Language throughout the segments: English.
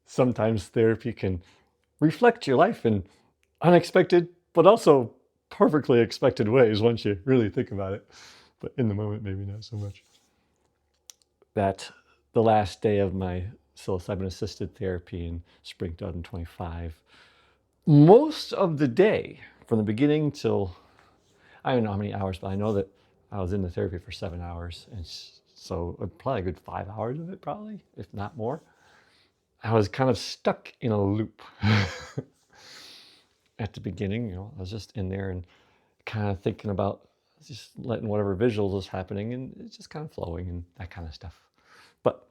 sometimes therapy can reflect your life in unexpected, but also perfectly expected ways once you really think about it. But in the moment, maybe not so much. That the last day of my psilocybin-assisted therapy in spring 2025, most of the day, from the beginning till, I don't know how many hours, but I know that I was in the therapy for 7 hours. And so probably a good 5 hours of it, probably, if not more. I was kind of stuck in a loop. At the beginning, I was just in there and kind of thinking about just letting whatever visuals was happening and it's just kind of flowing and that kind of stuff. But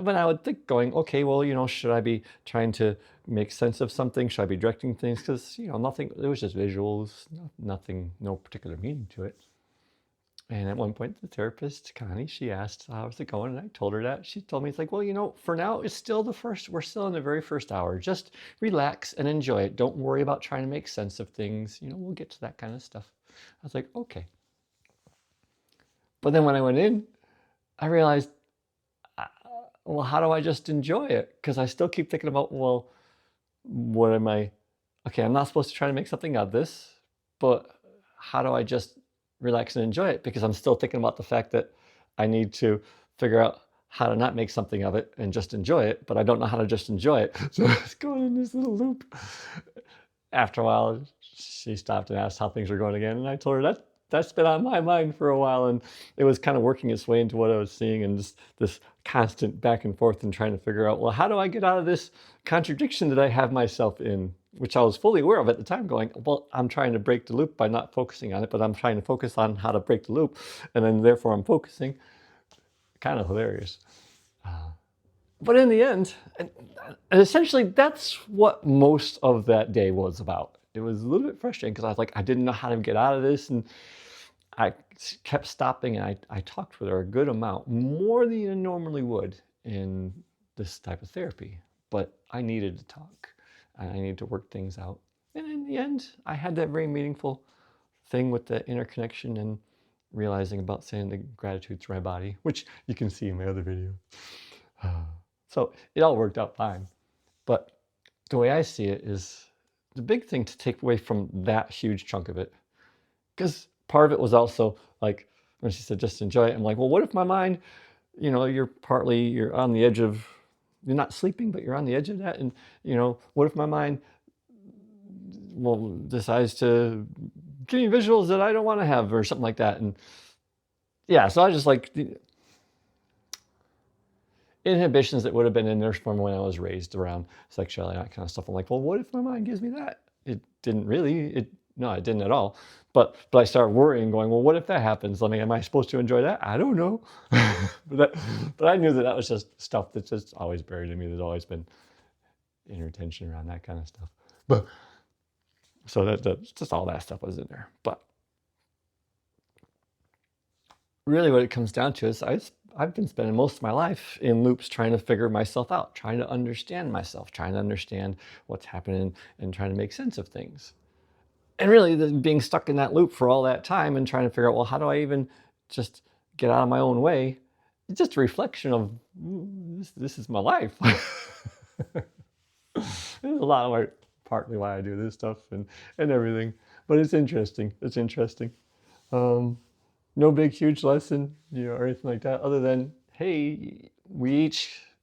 when I would think going, okay, well, should I be trying to make sense of something? Should I be directing things? Because, nothing, it was just visuals, nothing, no particular meaning to it. And at one point, the therapist, Connie, she asked, how's it going? And I told her that. She told me, it's like, well, for now, it's still we're still in the very first hour. Just relax and enjoy it. Don't worry about trying to make sense of things. We'll get to that kind of stuff. I was like, okay. But then when I went in, I realized, well, how do I just enjoy it? Because I still keep thinking about, well, what am I? Okay, I'm not supposed to try to make something of this, but how do I just relax and enjoy it? Because I'm still thinking about the fact that I need to figure out how to not make something of it and just enjoy it, but I don't know how to just enjoy it. So it's going in this little loop. After a while, she stopped and asked how things were going again. And I told her that's been on my mind for a while. And it was kind of working its way into what I was seeing and just this constant back and forth and trying to figure out, well, how do I get out of this contradiction that I have myself in? Which I was fully aware of at the time, going, well, I'm trying to break the loop by not focusing on it, but I'm trying to focus on how to break the loop. And then therefore I'm focusing. Kind of hilarious. But in the end, and essentially that's what most of that day was about. It was a little bit frustrating because I was like, I didn't know how to get out of this. And I kept stopping and I talked with her a good amount, more than you normally would in this type of therapy. But I needed to talk. I needed to work things out. And in the end, I had that very meaningful thing with the interconnection and realizing about saying the gratitude to my body, which you can see in my other video. So it all worked out fine. But the way I see it is the big thing to take away from that huge chunk of it, because part of it was also like, when she said, just enjoy it. I'm like, well, what if my mind, you're on the edge of, you're not sleeping, but you're on the edge of that. And, what if my mind, decides to give me visuals that I don't want to have or something like that. And yeah, so I just like inhibitions that would have been in there from when I was raised around sexuality, that kind of stuff. I'm like, well, what if my mind gives me that? It didn't really, no, it didn't at all. But I started worrying, going, well, what if that happens? I mean, am I supposed to enjoy that? I don't know. but I knew that was just stuff that's just always buried in me. There's always been inner tension around that kind of stuff. But so that just all that stuff was in there. But really what it comes down to is I've been spending most of my life in loops trying to figure myself out, trying to understand myself, trying to understand what's happening and trying to make sense of things. And really being stuck in that loop for all that time and trying to figure out, well, how do I even just get out of my own way? It's just a reflection of this is my life. There's a lot of partly why I do this stuff and everything, but it's interesting. It's interesting. No big, huge lesson, or anything like that, other than, hey,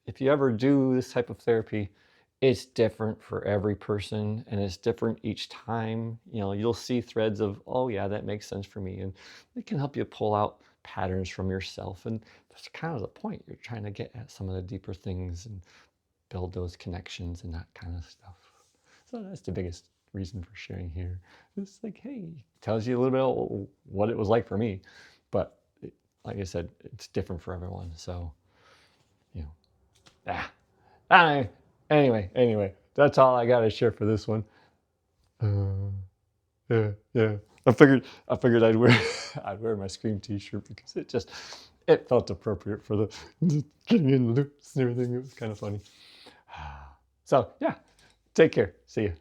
if you ever do this type of therapy, it's different for every person and it's different each time. You'll see threads of, oh yeah, that makes sense for me. And it can help you pull out patterns from yourself. And that's kind of the point. You're trying to get at some of the deeper things and build those connections and that kind of stuff. So that's the biggest reason for sharing here. It's like, hey, it tells you a little bit about what it was like for me. But like I said, it's different for everyone. So, Anyway, that's all I got to share for this one. Yeah. I figured I'd wear my Scream t-shirt because it felt appropriate for the getting in the loops and everything. It was kind of funny. So yeah, take care. See you.